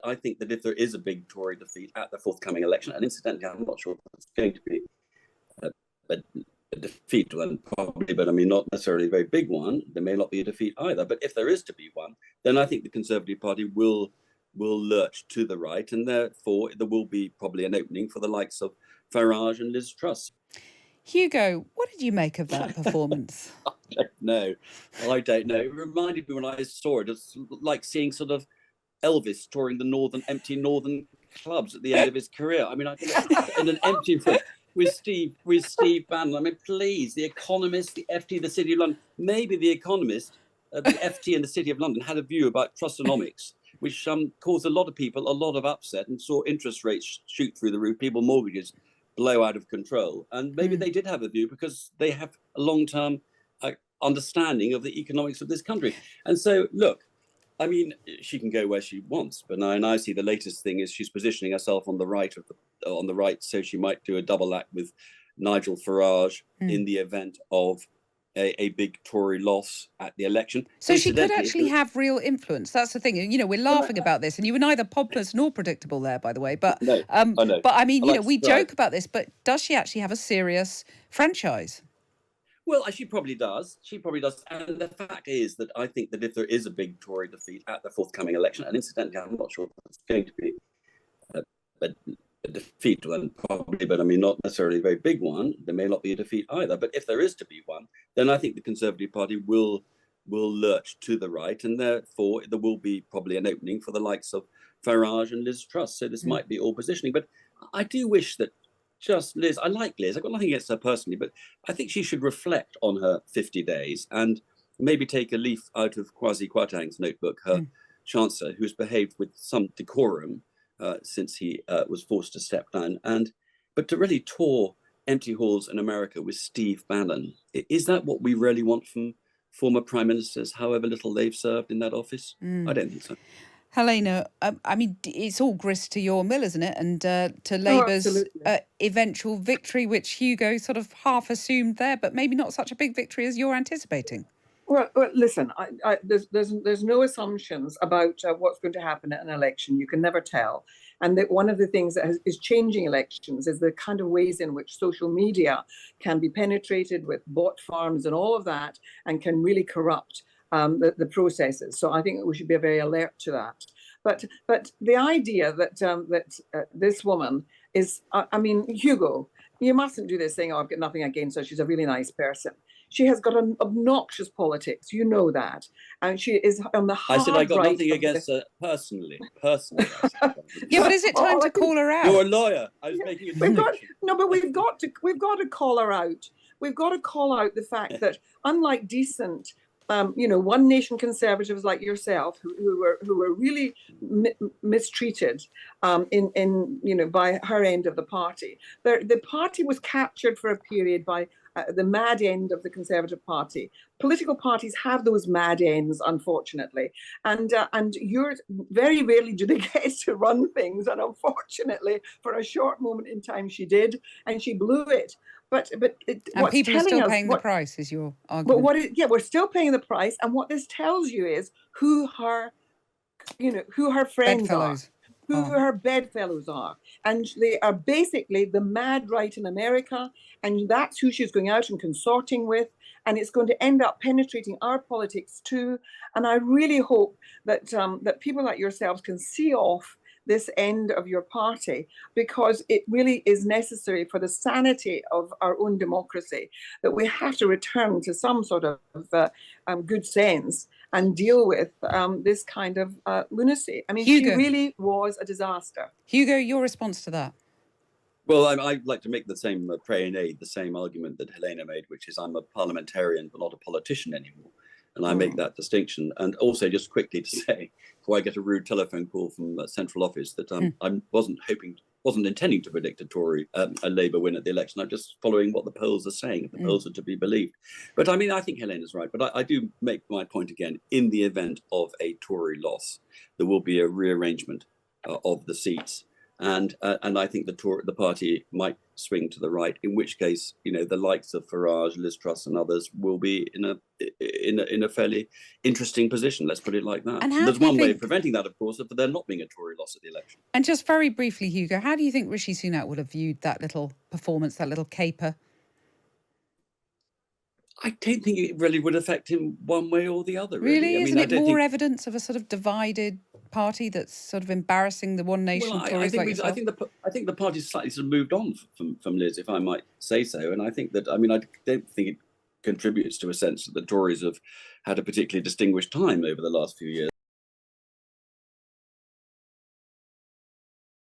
I think that if there is a big Tory defeat at the forthcoming election, and incidentally, I'm not sure if it's going to be a defeat one, probably, but I mean, not necessarily a very big one. There may not be a defeat either. But if there is to be one, then I think the Conservative Party will lurch to the right, and therefore there will be probably an opening for the likes of Farage and Liz Truss. Hugo, what did you make of that performance? I don't know. It reminded me when I saw it, it's like seeing sort of Elvis touring the empty northern clubs at the end of his career. I mean, I think in an empty room with Steve Bannon. I mean, please, The Economist, the FT, the City of London, maybe The Economist, the FT and the City of London had a view about Trussonomics, which caused a lot of people a lot of upset and saw interest rates shoot through the roof, people mortgages blow out of control. And maybe they did have a view because they have a long-term understanding of the economics of this country. And so, look, I mean, she can go where she wants, but now I see the latest thing is she's positioning herself on the right so she might do a double act with Nigel Farage in the event of a big Tory loss at the election. So she could actually have real influence. That's the thing. You know, we're laughing about this, and you were neither pompous nor predictable there, by the way. But no, I know. But I mean, we joke about this, but does she actually have a serious franchise? Well, she probably does. And the fact is that I think that if there is a big Tory defeat at the forthcoming election, and incidentally, I'm not sure if it's going to be a defeat one, probably, but I mean, not necessarily a very big one. There may not be a defeat either. But if there is to be one, then I think the Conservative Party will lurch to the right, and therefore there will be probably an opening for the likes of Farage and Liz Truss. So this might be all positioning. But I do wish that just Liz, I like Liz, I've got nothing against her personally, but I think she should reflect on her 50 days and maybe take a leaf out of Kwasi Kwarteng's notebook, her Chancellor, who's behaved with some decorum since he was forced to step down. But to really tour empty halls in America with Steve Bannon, is that what we really want from former prime ministers, however little they've served in that office? I don't think so. Helena, I mean, it's all grist to your mill, isn't it? And to Labour's eventual victory, which Hugo sort of half assumed there, but maybe not such a big victory as you're anticipating. Well, listen, there's no assumptions about what's going to happen at an election. You can never tell. And that one of the things that is changing elections is the kind of ways in which social media can be penetrated with bot farms and all of that, and can really corrupt the processes. So I think we should be very alert to that. But the idea that this woman is, I mean, Hugo, you mustn't do this thing, oh, I've got nothing against her, she's a really nice person. She has got an obnoxious politics, you know that. And she is on the hard right. I said I got nothing against her personally. Yeah, but is it time to call her out? You're a lawyer. I was making a distinction. We've got to call her out. We've got to call out the fact that unlike decent one nation conservatives like yourself who were really mistreated by her end of the party. The party was captured for a period by the mad end of the Conservative Party. Political parties have those mad ends, unfortunately, and you're very rarely do they get to run things, and unfortunately, for a short moment in time, she did, and she blew it. But people are still paying the price, is your argument. But we're still paying the price, and what this tells you is who her friends are, who her bedfellows are, and they are basically the mad right in America, and that's who she's going out and consorting with, and it's going to end up penetrating our politics too. And I really hope that that people like yourselves can see off this end of your party, because it really is necessary for the sanity of our own democracy that we have to return to some sort of good sense and deal with this kind of lunacy. I mean, Hugo, she really was a disaster. Hugo, your response to that? Well, I'd like to make the same the same argument that Helena made, which is I'm a parliamentarian but not a politician anymore. And I make that distinction. And also, just quickly to say, before I get a rude telephone call from central office, that I wasn't intending to predict a Labour win at the election. I'm just following what the polls are saying, if the polls are to be believed. But I mean, I think Helena's right. But I do make my point again. In the event of a Tory loss, there will be a rearrangement of the seats. and I think the party might swing to the right. In which case, the likes of Farage, Liz Truss, and others will be in a fairly interesting position. Let's put it like that. And there's one way of preventing that, of course, of there not being a Tory loss at the election. And just very briefly, Hugo, how do you think Rishi Sunak would have viewed that little performance, that little caper? I don't think it really would affect him one way or the other. Really? Isn't it more evidence of a sort of divided party that's sort of embarrassing the One Nation Tories like yourself? I think the party's slightly sort of moved on from Liz, if I might say so. And I think that, I don't think it contributes to a sense that the Tories have had a particularly distinguished time over the last few years.